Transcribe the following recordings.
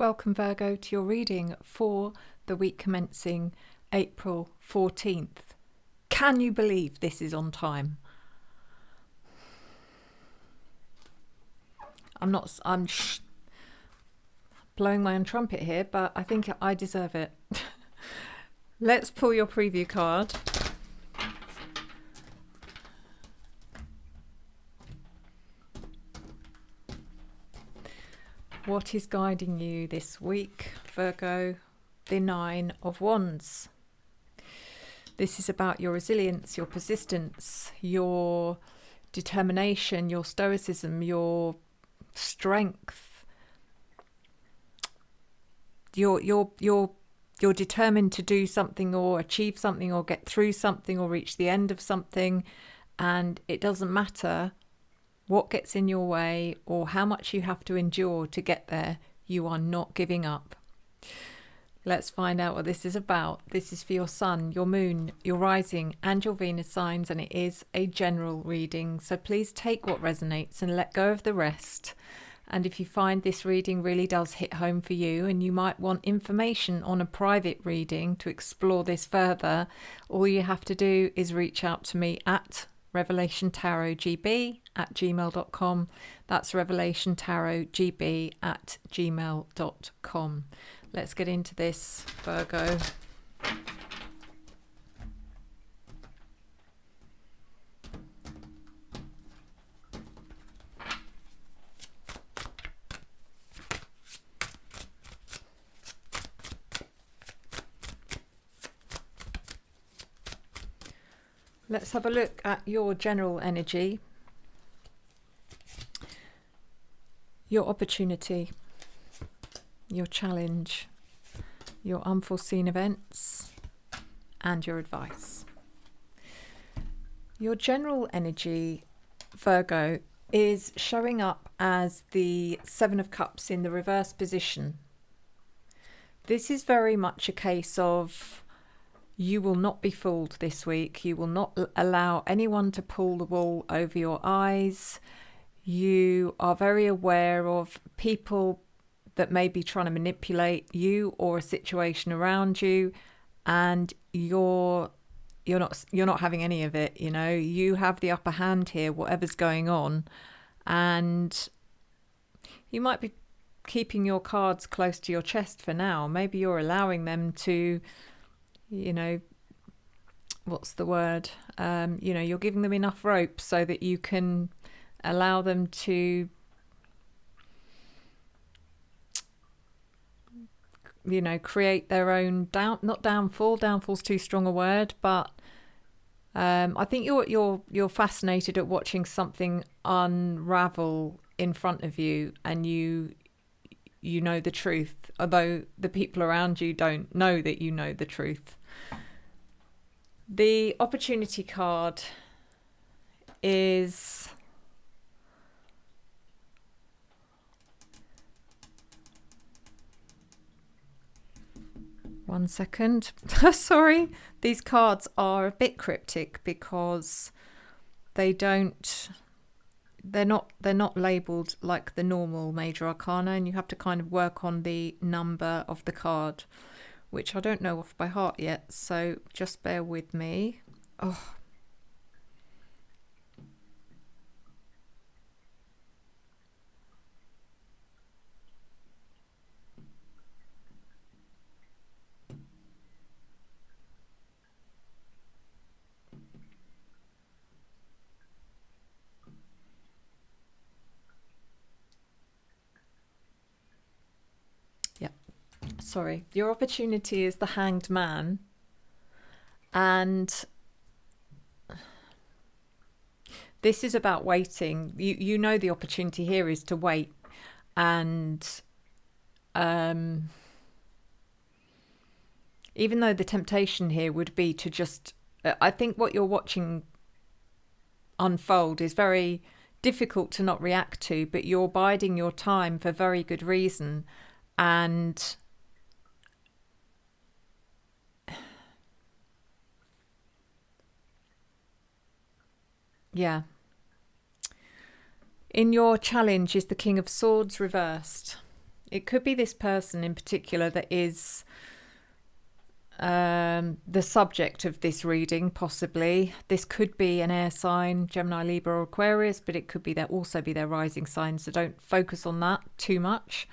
Welcome, Virgo, to your reading for the week commencing April 14th. Can you believe this is on time? I'm blowing my own trumpet here, but I think I deserve it. Let's pull your preview card. What is guiding you this week, Virgo? The Nine of Wands. This is about your resilience, your persistence, your determination, your stoicism, your strength. You're determined to do something or achieve something or get through something or reach the end of something, and it doesn't matter what gets in your way or how much you have to endure to get there. You are not giving up. Let's find out what this is about. This is for your sun, your moon, your rising and your Venus signs, and it is a general reading. So please take what resonates and let go of the rest. And if you find this reading really does hit home for you and you might want information on a private reading to explore this further, all you have to do is reach out to me at revelationtarotgb@gmail.com. That's revelationtarotgb@gmail.com. Let's get into this, Virgo. Let's have a look at your general energy, your opportunity, your challenge, your unforeseen events, and your advice. Your general energy, Virgo, is showing up as the Seven of Cups in the reverse position. This is very much a case of you will not be fooled this week. You will not allow anyone to pull the wool over your eyes. You are very aware of people that may be trying to manipulate you or a situation around you, and you're not having any of it. You know, you have the upper hand here, whatever's going on, and you might be keeping your cards close to your chest for now. Maybe you're allowing them to, what's the word? You're giving them enough rope so that you can allow them to, create their own not downfall. Downfall's too strong a word, but I think you're fascinated at watching something unravel in front of you, and you know the truth, although the people around you don't know that you know the truth. The opportunity card is one second. Sorry, these cards are a bit cryptic because they're not labeled like the normal major arcana, and you have to kind of work on the number of the card, which I don't know off by heart yet, so just bear with me. Oh. Sorry, your opportunity is the Hanged Man, and this is about waiting. You know the opportunity here is to wait, and even though the temptation here would be to just, I think what you're watching unfold is very difficult to not react to, but you're biding your time for very good reason, and yeah. In your challenge is the King of Swords reversed. It could be this person in particular that is the subject of this reading, possibly. This could be an air sign, Gemini, Libra, or Aquarius, but it could be also be their rising sign, so don't focus on that too much.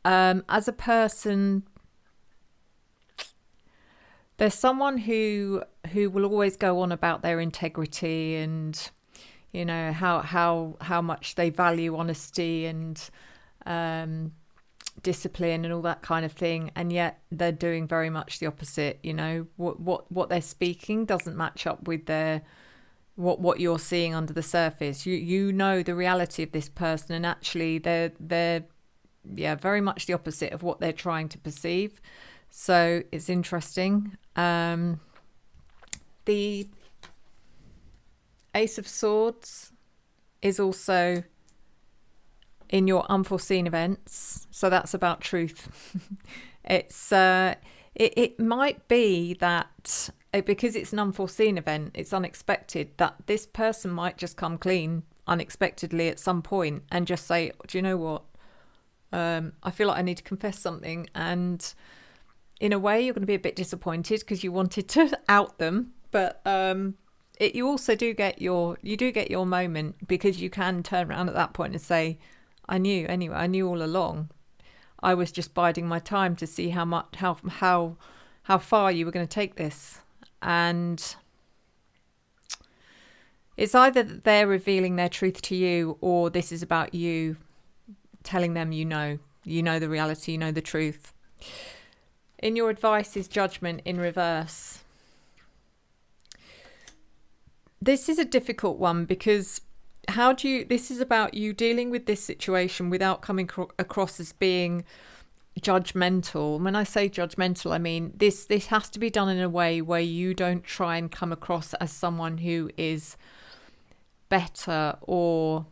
As a person, there's someone who will always go on about their integrity and, you know, how much they value honesty and discipline and all that kind of thing, and yet they're doing very much the opposite. You know, what they're speaking doesn't match up with their what you're seeing under the surface. You know the reality of this person, and actually they're very much the opposite of what they're trying to perceive. So it's interesting. The Ace of Swords is also in your unforeseen events, so that's about truth. It's it might be that because it's an unforeseen event, it's unexpected, that this person might just come clean unexpectedly at some point and just say, do you know what, I feel like I need to confess something. And in a way you're going to be a bit disappointed because you wanted to out them, but you also do get your moment, because you can turn around at that point and say, I knew all along. I was just biding my time to see how far you were going to take this. And it's either that they're revealing their truth to you, or this is about you telling them you know the reality, you know the truth. In your advice is Judgment in reverse. This is a difficult one, because this is about you dealing with this situation without coming across as being judgmental. When I say judgmental, I mean this has to be done in a way where you don't try and come across as someone who is better, or,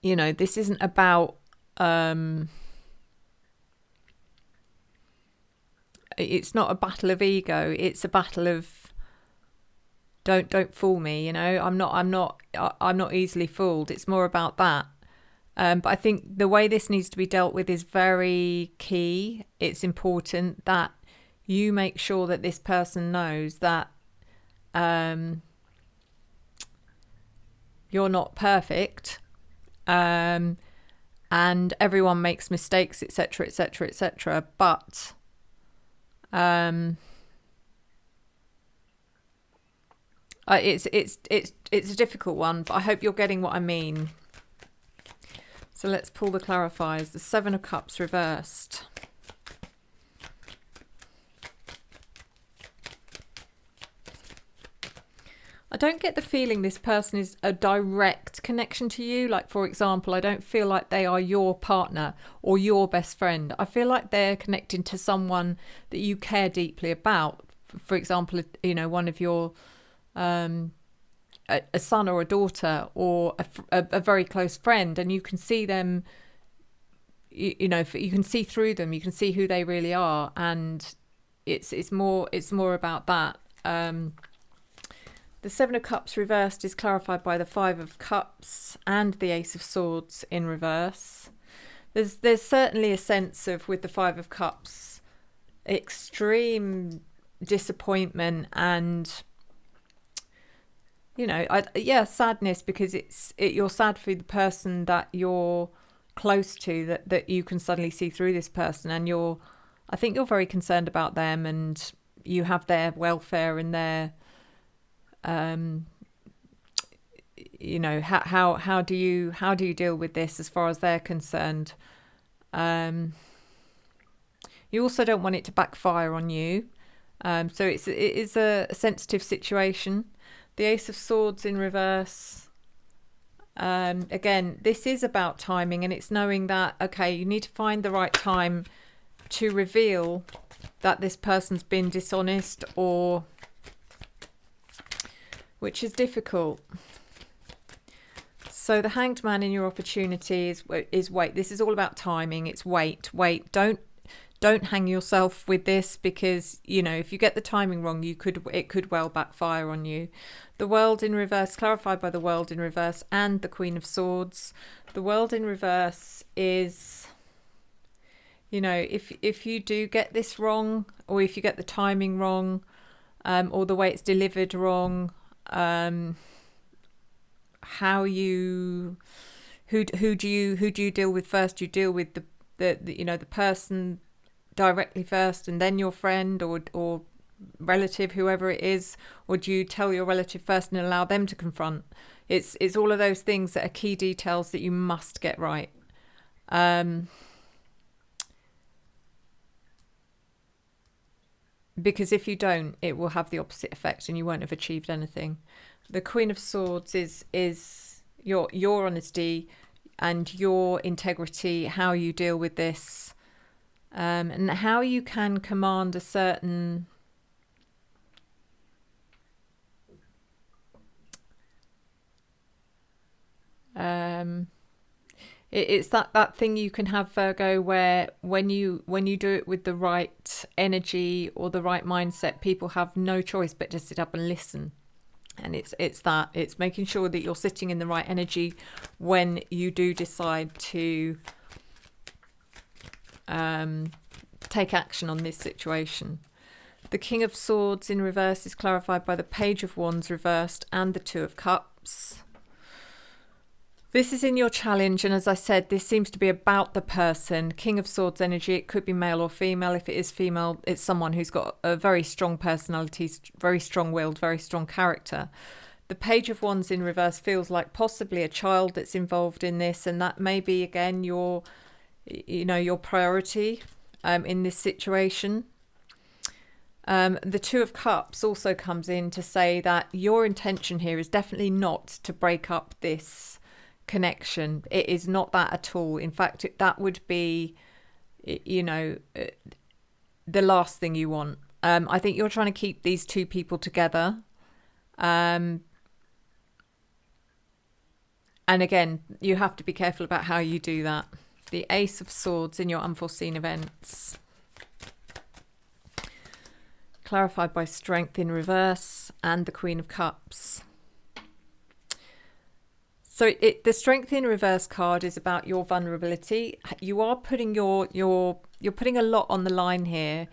you know, this isn't about it's not a battle of ego, it's a battle of don't fool me, you know. I'm not easily fooled. It's more about that. But I think the way this needs to be dealt with is very key. It's important that you make sure that this person knows that you're not perfect, and everyone makes mistakes, etc., etc., etc. But it's a difficult one, but I hope you're getting what I mean. So let's pull the clarifiers. The Seven of Cups reversed. I don't get the feeling this person is a direct connection to you. Like, for example, I don't feel like they are your partner or your best friend. I feel like they're connecting to someone that you care deeply about. For example, you know, one of your a son or a daughter, or a very close friend, and you can see them, you know, you can see through them, you can see who they really are, and it's more about that. The Seven of Cups reversed is clarified by the Five of Cups and the Ace of Swords in reverse. There's certainly a sense of, with the Five of Cups, extreme disappointment and, you know, sadness, because you're sad for the person that you're close to, that you can suddenly see through this person, and I think you're very concerned about them, and you have their welfare and their, you know, how do you deal with this as far as they're concerned? You also don't want it to backfire on you, so it is a sensitive situation. The Ace of Swords in reverse. Again, this is about timing, and it's knowing that, okay, you need to find the right time to reveal that this person's been dishonest, or, which is difficult. So the Hanged Man in your opportunity is Waite. This is all about timing. It's Waite. Don't hang yourself with this, because, you know, if you get the timing wrong, it could well backfire on you. The World in reverse, clarified by the World in reverse and the Queen of Swords. The World in reverse is You know, if you do get this wrong, or if you get the timing wrong, or the way it's delivered wrong, how you who do you deal with first? Do you deal with the you know, the person directly first, and then your friend or relative, whoever it is, or do you tell your relative first and allow them to confront? It's all of those things that are key details that you must get right. Because if you don't, it will have the opposite effect and you won't have achieved anything. The Queen of Swords is your honesty and your integrity, how you deal with this, and how you can command a certain it's that thing you can have, Virgo, where when you do it with the right energy or the right mindset, people have no choice but to sit up and listen. And it's making sure that you're sitting in the right energy when you do decide to take action on this situation. The King of Swords in reverse is clarified by the Page of Wands reversed and the Two of Cups. This is in your challenge, and as I said, this seems to be about the person. King of Swords energy, it could be male or female. If it is female, it's someone who's got a very strong personality, very strong-willed, very strong character. The Page of Wands in reverse feels like possibly a child that's involved in this, and that may be, again, your priority in this situation. The Two of Cups also comes in to say that your intention here is definitely not to break up this connection. It is not that at all. In fact, that would be, the last thing you want. I think you're trying to keep these two people together. And again, you have to be careful about how you do that. The Ace of Swords in your unforeseen events. Clarified by Strength in reverse and the Queen of Cups. So the Strength in reverse card is about your vulnerability. You are putting you're putting a lot on the line here.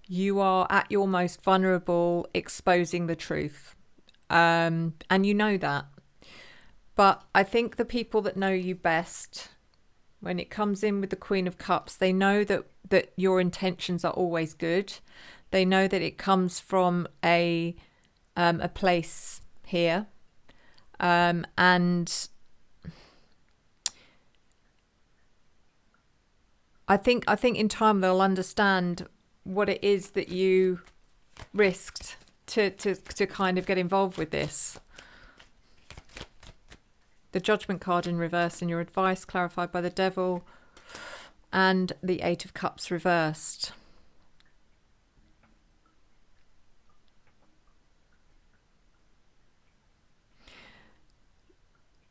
You are at your most vulnerable, exposing the truth. And you know that. But I think the people that know you best, when it comes in with the Queen of Cups, they know that your intentions are always good. They know that it comes from a place here. And I think in time they'll understand what it is that you risked to kind of get involved with this. The Judgment card in reverse in your advice, clarified by the Devil, and the Eight of Cups reversed.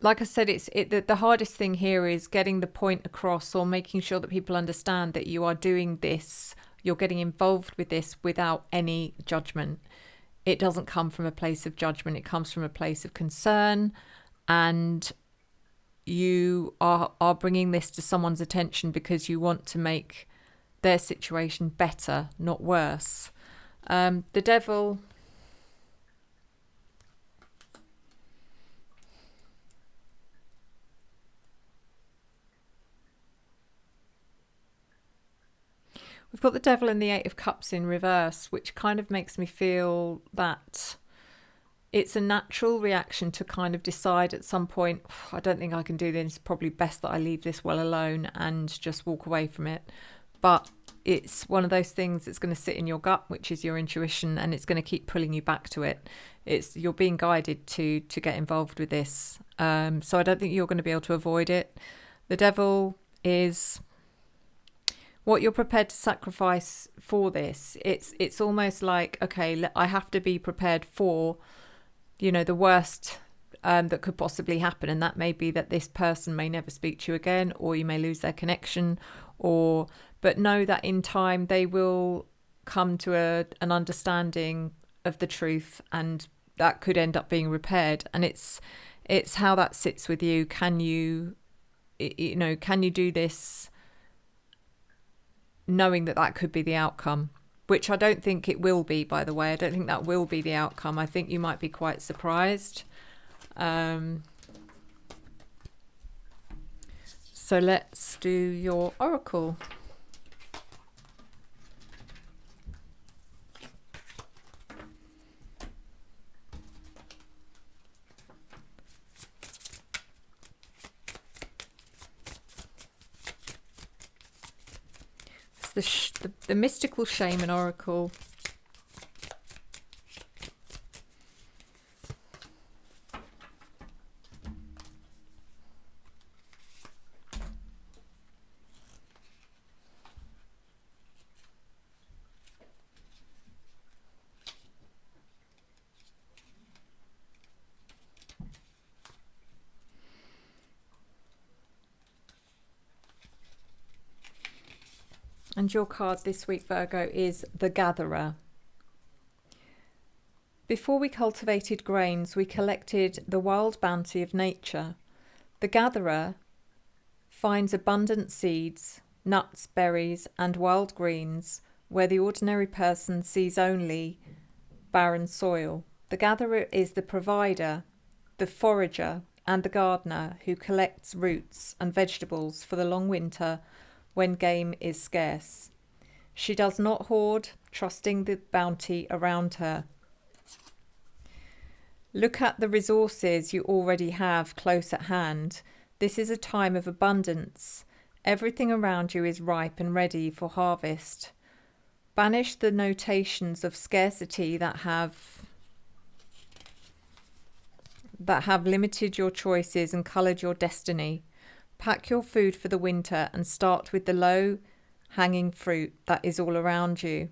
Like I said, the hardest thing here is getting the point across, or making sure that people understand that you are doing this, you're getting involved with this without any judgment. It doesn't come from a place of judgment. It comes from a place of concern, and you are bringing this to someone's attention because you want to make their situation better, not worse. The Devil... We've got the Devil and the Eight of Cups in reverse, which kind of makes me feel that it's a natural reaction to kind of decide at some point, I don't think I can do this. It's probably best that I leave this well alone and just walk away from it. But it's one of those things that's going to sit in your gut, which is your intuition, and it's going to keep pulling you back to it. You're being guided to get involved with this. So I don't think you're going to be able to avoid it. The Devil is... what you're prepared to sacrifice for this. It's almost like, okay, I have to be prepared for, the worst that could possibly happen. And that may be that this person may never speak to you again, or you may lose their connection, but know that in time they will come to an understanding of the truth, and that could end up being repaired. And it's how that sits with you. Can you do this knowing that that could be the outcome, which I don't think it will be, by the way. I don't think that will be the outcome. I think you might be quite surprised. So let's do your oracle. It's the mystical shaman oracle. And your card this week, Virgo, is the Gatherer. Before we cultivated grains, we collected the wild bounty of nature. The Gatherer finds abundant seeds, nuts, berries, and wild greens where the ordinary person sees only barren soil. The Gatherer is the provider, the forager, and the gardener who collects roots and vegetables for the long winter when game is scarce. She does not hoard, trusting the bounty around her. Look at the resources you already have close at hand. This is a time of abundance. Everything around you is ripe and ready for harvest. Banish the notations of scarcity that have limited your choices and coloured your destiny. Pack your food for the winter and start with the low-hanging fruit that is all around you.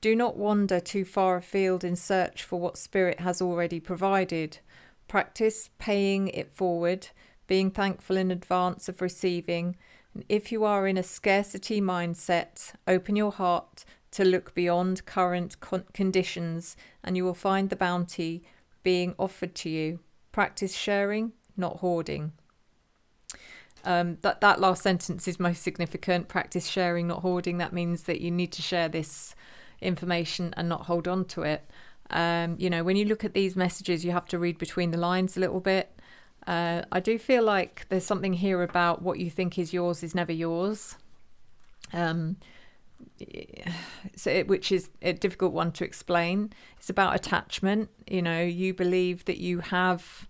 Do not wander too far afield in search for what Spirit has already provided. Practice paying it forward, being thankful in advance of receiving. And if you are in a scarcity mindset, open your heart to look beyond current conditions and you will find the bounty being offered to you. Practice sharing, not hoarding. That last sentence is most significant. Practice sharing, not hoarding. That means that you need to share this information and not hold on to it. You know, when you look at these messages, you have to read between the lines a little bit. I do feel like there's something here about what you think is yours is never yours. Which is a difficult one to explain. It's about attachment. You know, you believe that you have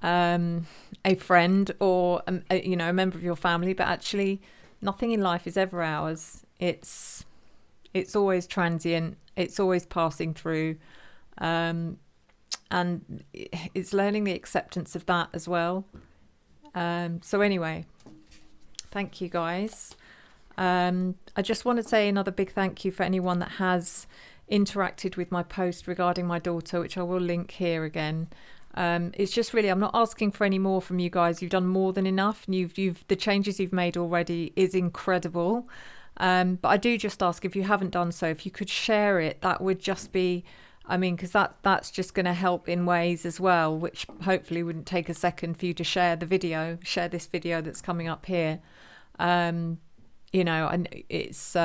a friend or a member of your family, but actually nothing in life is ever ours. It's always transient, it's always passing through, and it's learning the acceptance of that as well. So anyway, thank you guys. I just want to say another big thank you for anyone that has interacted with my post regarding my daughter, which I will link here again. It's just really, I'm not asking for any more from you guys. You've done more than enough, and the changes you've made already is incredible. But I do just ask, if you haven't done so, if you could share it, that would just be, because that's just going to help in ways as well, which hopefully wouldn't take a second for you to share this video that's coming up here. And it's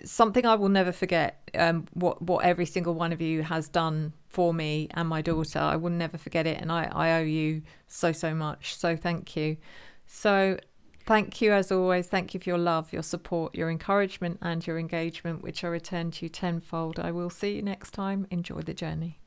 something I will never forget, what every single one of you has done for me and my daughter. I will never forget it, and I owe you so much. So thank you. So thank you as always. Thank you for your love, your support, your encouragement and your engagement, which I return to you tenfold. I will see you next time. Enjoy the journey.